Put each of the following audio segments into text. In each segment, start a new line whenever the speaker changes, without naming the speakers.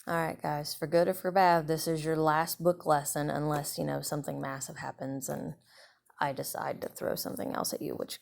All right, guys, for good or for bad, this is your last book lesson unless, something massive happens and I decide to throw something else at you, which,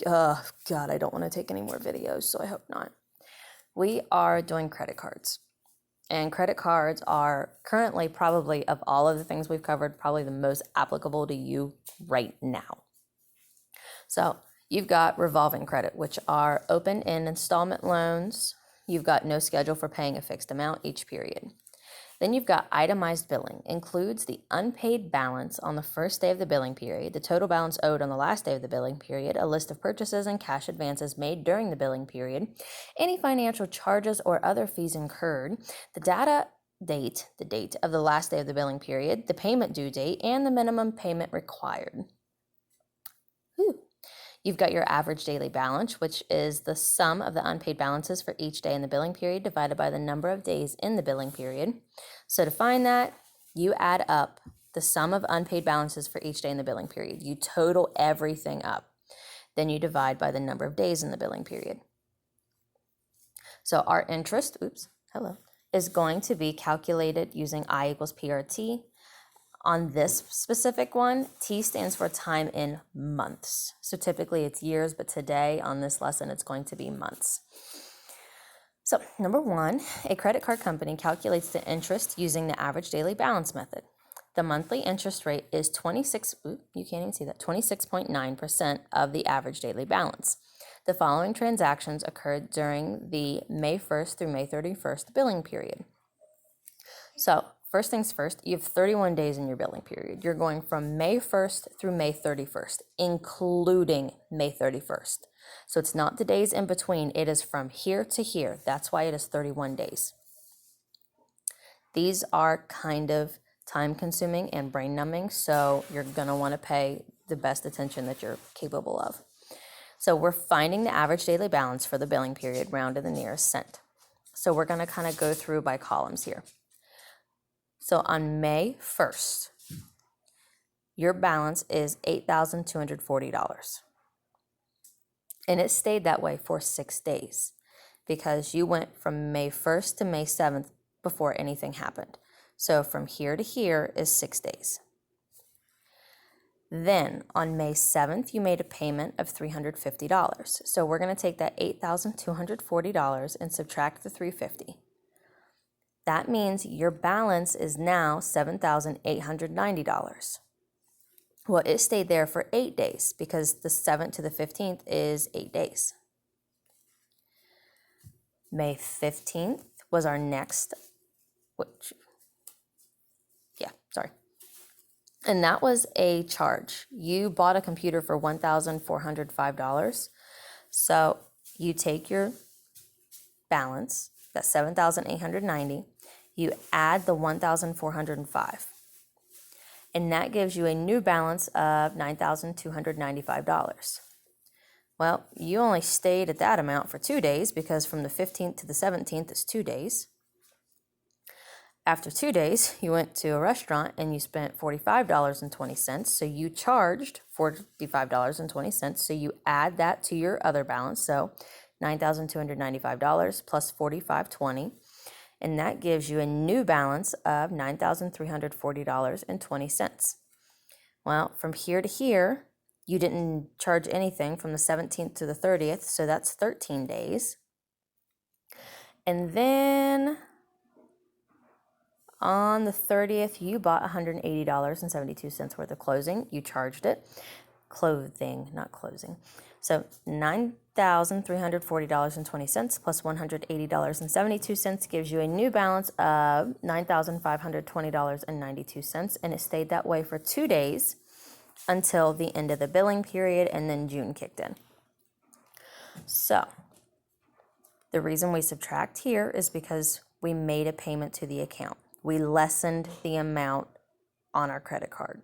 God, I don't want to take any more videos, so I hope not. We are doing credit cards. And credit cards are currently, probably, of all of the things we've covered, probably the most applicable to you right now. So you've got revolving credit, which are open-end installment loans. You've got no schedule for paying a fixed amount each period. Then you've got itemized billing, includes the unpaid balance on the first day of the billing period, the total balance owed on the last day of the billing period, a list of purchases and cash advances made during the billing period, any financial charges or other fees incurred, the date of the last day of the billing period, the payment due date, and the minimum payment required. Whew. You've got your average daily balance, which is the sum of the unpaid balances for each day in the billing period divided by the number of days in the billing period. So to find that, you add up the sum of unpaid balances for each day in the billing period. You total everything up. Then you divide by the number of days in the billing period. So our interest, is going to be calculated using I equals PRT. On this specific one, T stands for time in months. So typically it's years, but today on this lesson, it's going to be months. So number one, a credit card company calculates the interest using the average daily balance method. The monthly interest rate is 26.9% of the average daily balance. The following transactions occurred during the May 1st through May 31st billing period. So first things first, you have 31 days in your billing period. You're going from May 1st through May 31st, including May 31st. So it's not the days in between. It is from here to here. That's why it is 31 days. These are kind of time consuming and brain numbing, so you're going to want to pay the best attention that you're capable of. So we're finding the average daily balance for the billing period, round to the nearest cent. So we're going to kind of go through by columns here. So on May 1st, your balance is $8,240. And it stayed that way for 6 days because you went from May 1st to May 7th before anything happened. So from here to here is 6 days. Then on May 7th, you made a payment of $350. So we're going to take that $8,240 and subtract the $350. That means your balance is now $7,890. Well, it stayed there for 8 days because the 7th to the 15th is 8 days. May 15th was our next, and that was a charge. You bought a computer for $1,405. So you take your balance, that's $7,890, you add the $1,405. And that gives you a new balance of $9,295. Well, you only stayed at that amount for 2 days because from the 15th to the 17th is 2 days. After 2 days, you went to a restaurant and you spent $45.20. So you charged $45.20. So you add that to your other balance. So $9,295 plus $45.20. And that gives you a new balance of $9,340.20. Well, from here to here, you didn't charge anything from the 17th to the 30th, so that's 13 days. And then on the 30th, you bought $180.72 worth of clothing. You charged it. Clothing, not closing. So $9,340.20 plus $180.72 gives you a new balance of $9,520.92, and it stayed that way for 2 days until the end of the billing period, and then June kicked in. So the reason we subtract here is because we made a payment to the account. We lessened the amount on our credit card.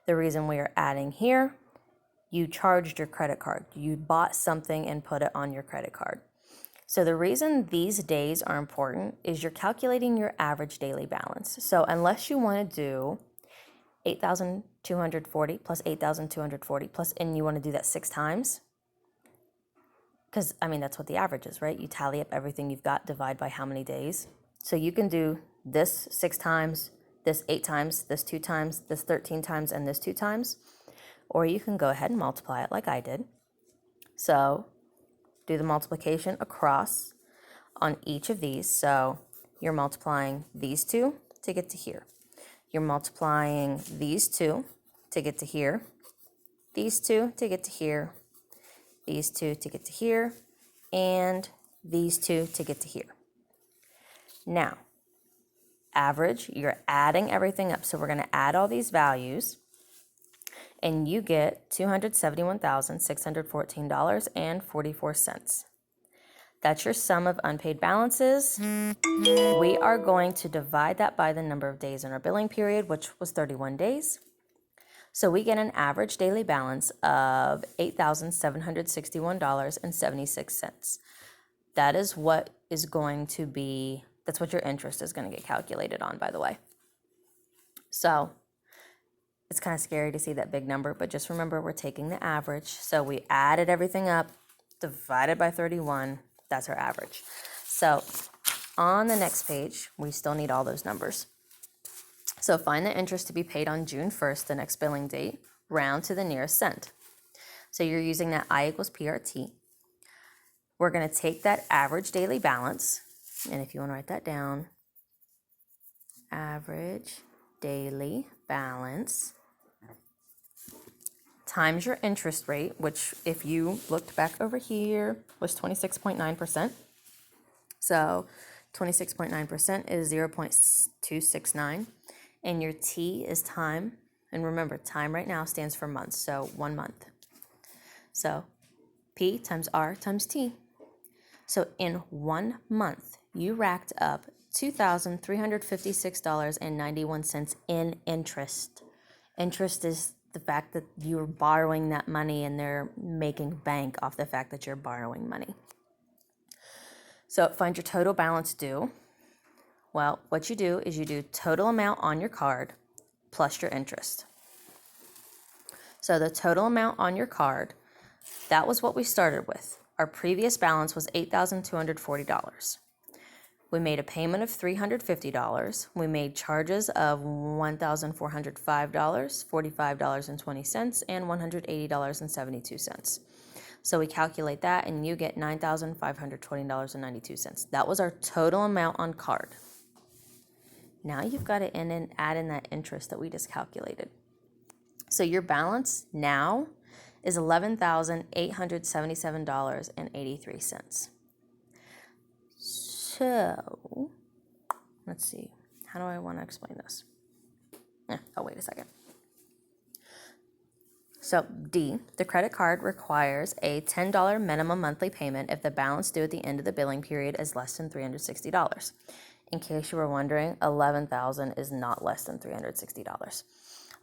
The reason we are adding here, you charged your credit card. You bought something and put it on your credit card. So the reason these days are important is you're calculating your average daily balance. So unless you want to do 8,240 plus 8,240 plus, and you want to do that 6 times, because, that's what the average is, right? You tally up everything you've got, divide by how many days. So you can do this 6 times, this 8 times, this 2 times, this 13 times, and this 2 times. Or you can go ahead and multiply it like I did. So do the multiplication across on each of these. So you're multiplying these two to get to here. You're multiplying these two to get to here, these two to get to here, these two to get to here, and these two to get to here. Now, average, you're adding everything up. So we're going to add all these values, and you get $271,614.44. That's your sum of unpaid balances. We are going to divide that by the number of days in our billing period, which was 31 days. So we get an average daily balance of $8,761.76. That is what is going to be, that's what your interest is going to get calculated on, by the way. So it's kind of scary to see that big number, but just remember we're taking the average. So we added everything up, divided by 31, that's our average. So on the next page, we still need all those numbers. So find the interest to be paid on June 1st, the next billing date, round to the nearest cent. So you're using that I equals PRT. We're going to take that average daily balance, and if you want to write that down, average daily balance times your interest rate, which if you looked back over here was 26.9%. So 26.9% is 0.269, and your T is time. And remember, time right now stands for months, so 1 month. So P times R times T. So in 1 month, you racked up $2,356.91 in interest. Interest is the fact that you're borrowing that money and they're making bank off the fact that you're borrowing money. So find your total balance due. Well, what you do is you do total amount on your card plus your interest. So the total amount on your card, that was what we started with. Our previous balance was $8,240. We made a payment of $350. We made charges of $1,405, $45.20, and $180.72. So we calculate that, and you get $9,520.92. That was our total amount on card. Now you've got to add in that interest that we just calculated. So your balance now is $11,877.83. So, let's see. How do I want to explain this? Wait a second. So D, the credit card requires a $10 minimum monthly payment if the balance due at the end of the billing period is less than $360. In case you were wondering, $11,000 is not less than $360.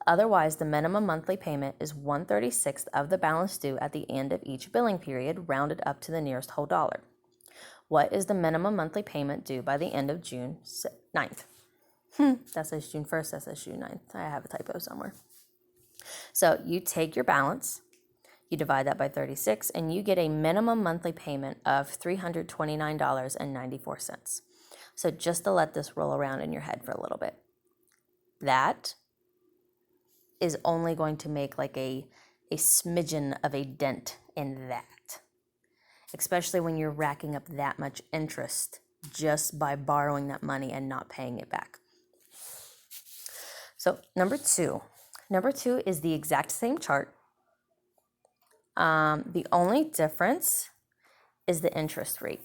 Otherwise, the minimum monthly payment is 1/36 of the balance due at the end of each billing period, rounded up to the nearest whole dollar. What is the minimum monthly payment due by the end of June 9th? That says June 1st, that says June 9th. I have a typo somewhere. So you take your balance, you divide that by 36, and you get a minimum monthly payment of $329.94. So just to let this roll around in your head for a little bit. That is only going to make like a smidgen of a dent in that, especially when you're racking up that much interest just by borrowing that money and not paying it back. So number two is the exact same chart. The only difference is the interest rate.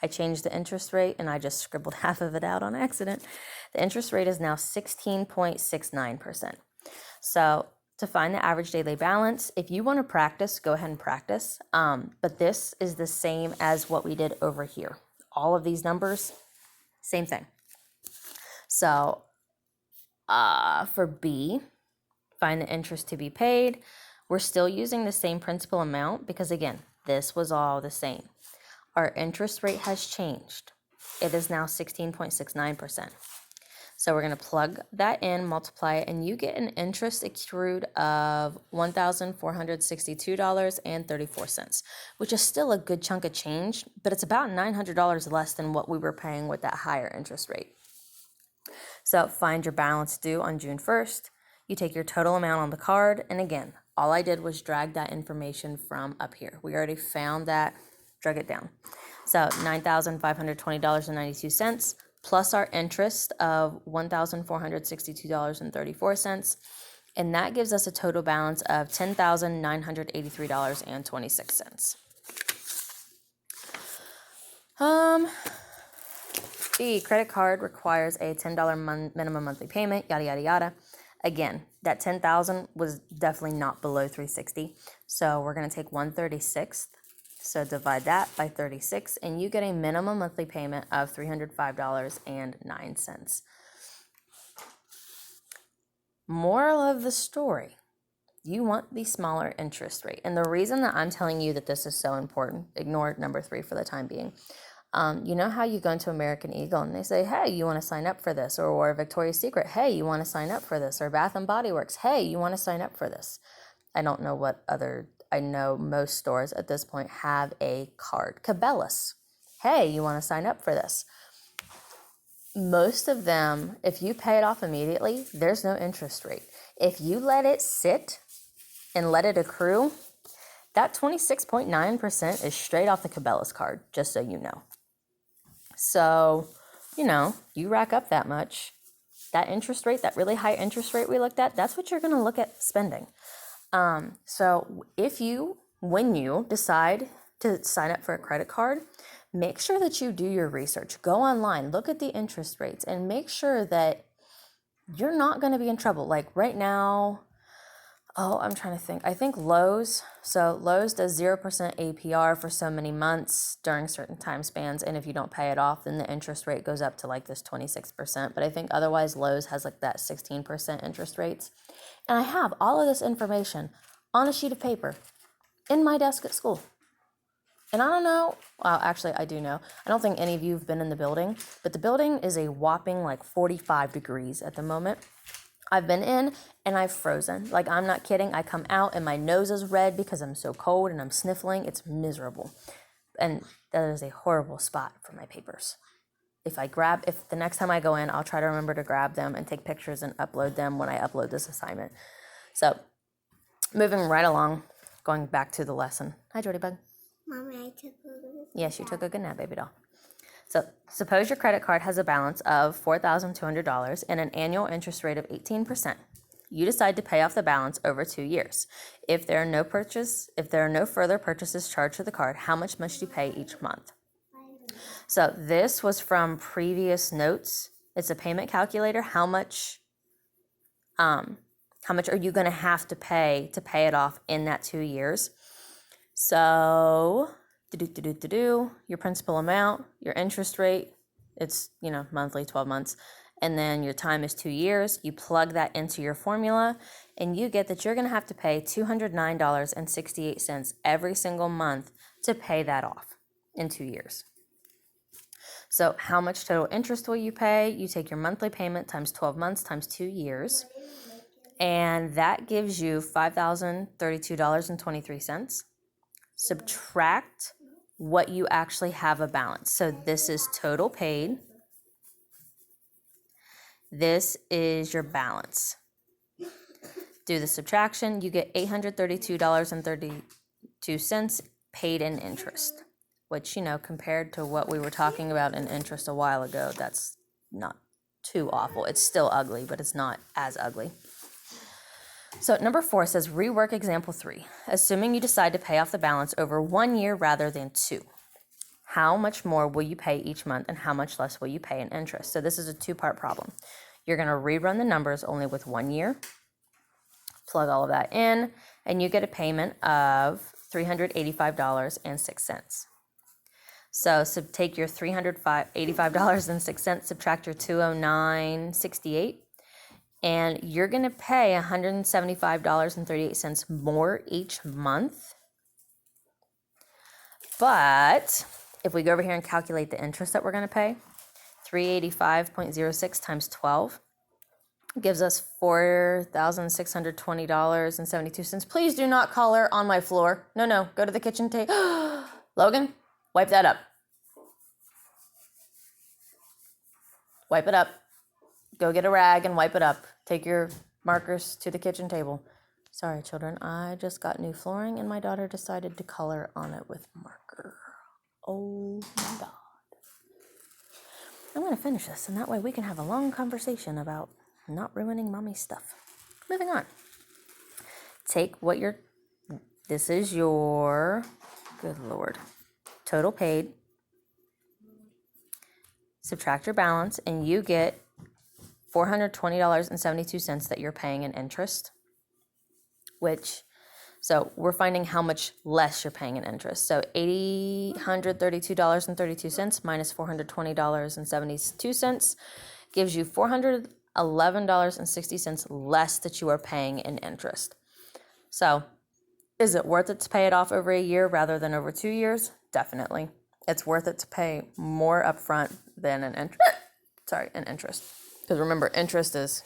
I changed the interest rate and I just scribbled half of it out on accident. The interest rate is now 16.69%. So to find the average daily balance, if you want to practice, go ahead and practice. But this is the same as what we did over here. All of these numbers, same thing. So for B, find the interest to be paid. We're still using the same principal amount because, again, this was all the same. Our interest rate has changed. It is now 16.69%. So we're going to plug that in, multiply it, and you get an interest accrued of $1,462.34, which is still a good chunk of change, but it's about $900 less than what we were paying with that higher interest rate. So find your balance due on June 1st. You take your total amount on the card, and again, all I did was drag that information from up here. We already found that, drag it down. So $9,520.92 plus our interest of $1,462.34. And that gives us a total balance of $10,983.26. The credit card requires a $10 minimum monthly payment, yada, yada, yada. Again, that $10,000 was definitely not below $360. So we're going to take 1/36. So divide that by 36, and you get a minimum monthly payment of $305.09. Moral of the story, you want the smaller interest rate. And the reason that I'm telling you that this is so important, ignore number 3 for the time being. You know how you go into American Eagle and they say, hey, you want to sign up for this? Or Victoria's Secret, hey, you want to sign up for this? Or Bath and Body Works, hey, you want to sign up for this? I don't know what other, I know most stores at this point have a card. Cabela's, hey, you want to sign up for this? Most of them, if you pay it off immediately, there's no interest rate. If you let it sit and let it accrue, that 26.9% is straight off the Cabela's card, just so you know. So, you rack up that much. That interest rate, that really high interest rate we looked at, that's what you're going to look at spending. So when you decide to sign up for a credit card, make sure that you do your research. Go online, look at the interest rates, and make sure that you're not going to be in trouble. Like right now, I'm trying to think. I think Lowe's does 0% APR for so many months during certain time spans. And if you don't pay it off, then the interest rate goes up to like this 26%. But I think otherwise Lowe's has like that 16% interest rates. And I have all of this information on a sheet of paper in my desk at school. And I don't know, well, actually I do know. I don't think any of you have been in the building, but the building is a whopping like 45 degrees at the moment. I've been in and I've frozen. Like, I'm not kidding. I come out and my nose is red because I'm so cold and I'm sniffling. It's miserable. And that is a horrible spot for my papers. If the next time I go in, I'll try to remember to grab them and take pictures and upload them when I upload this assignment. So, moving right along, going back to the lesson. Hi, Jordy Bug.
Mommy, I took a good nap.
Yes, you took a good nap, baby doll. So suppose your credit card has a balance of $4,200 and an annual interest rate of 18%. You decide to pay off the balance over 2 years. If there are no further purchases charged to the card, how much must you pay each month? So this was from previous notes. It's a payment calculator. How much are you going to have to pay it off in that 2 years? So your principal amount, your interest rate, it's, monthly, 12 months, and then your time is 2 years. You plug that into your formula, and you get that you're going to have to pay $209.68 every single month to pay that off in 2 years. So how much total interest will you pay? You take your monthly payment times 12 months times 2 years, and that gives you $5,032.23. Subtract what you actually have a balance. So this is total paid. This is your balance. Do the subtraction, you get $832.32 paid in interest, which, compared to what we were talking about in interest a while ago, that's not too awful. It's still ugly, but it's not as ugly. So number 4 says, rework example 3. Assuming you decide to pay off the balance over 1 year rather than 2. How much more will you pay each month and how much less will you pay in interest? So this is a 2-part problem. You're going to rerun the numbers only with 1 year, plug all of that in, and you get a payment of $385.06. So take your $385.06, subtract your $209.68, and you're going to pay $175.38 more each month. But if we go over here and calculate the interest that we're going to pay, 385.06 times 12 gives us $4,620.72. Please do not color on my floor. No, go to the kitchen table. Logan, wipe that up. Wipe it up. Go get a rag and wipe it up. Take your markers to the kitchen table. Sorry, children, I just got new flooring and my daughter decided to color on it with marker. Oh my God. I'm going to finish this, and that way we can have a long conversation about not ruining mommy's stuff. Moving on. Take what this is your, good Lord, total paid. Subtract your balance, and you get $420.72 that you're paying in interest, so we're finding how much less you're paying in interest. So $832.32 minus $420.72 gives you $411.60 less that you are paying in interest. So is it worth it to pay it off over a year rather than over 2 years? Definitely. It's worth it to pay more upfront than an interest. Because remember, interest is,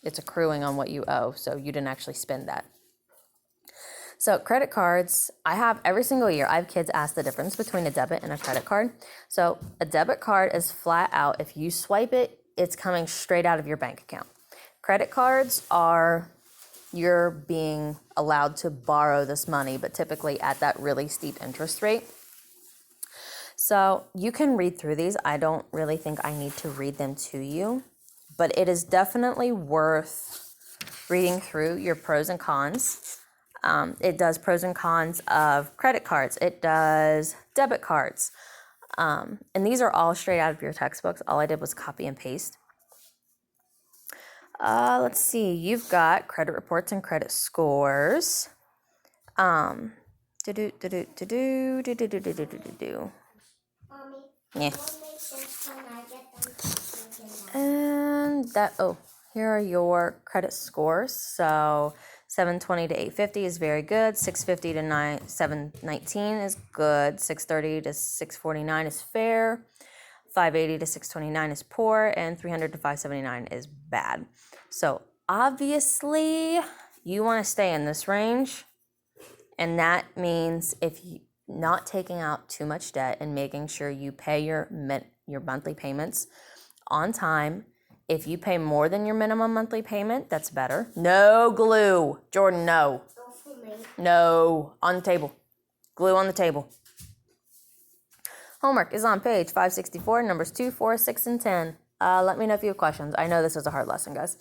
it's accruing on what you owe, so you didn't actually spend that. So credit cards, I have every single year, I have kids ask the difference between a debit and a credit card. So a debit card is flat out, if you swipe it, it's coming straight out of your bank account. Credit cards are, you're being allowed to borrow this money, but typically at that really steep interest rate. So you can read through these. I don't really think I need to read them to you, but it is definitely worth reading through your pros and cons. It does pros and cons of credit cards. It does debit cards. And these are all straight out of your textbooks. All I did was copy and paste. Let's see. You've got credit reports and credit scores.
Mommy,
Yeah.
what makes sense when I get them taken out?
And here are your credit scores. So 720 to 850 is very good. 650 to 719 is good. 630 to 649 is fair. 580 to 629 is poor. And 300 to 579 is bad. So obviously you want to stay in this range. And that means if you not taking out too much debt and making sure you pay your monthly payments on time. If you pay more than your minimum monthly payment, that's better. No glue. Jordan, no. No. On the table. Glue on the table. Homework is on page 564, numbers 2, 4, 6, and 10. Let me know if you have questions. I know this is a hard lesson, guys.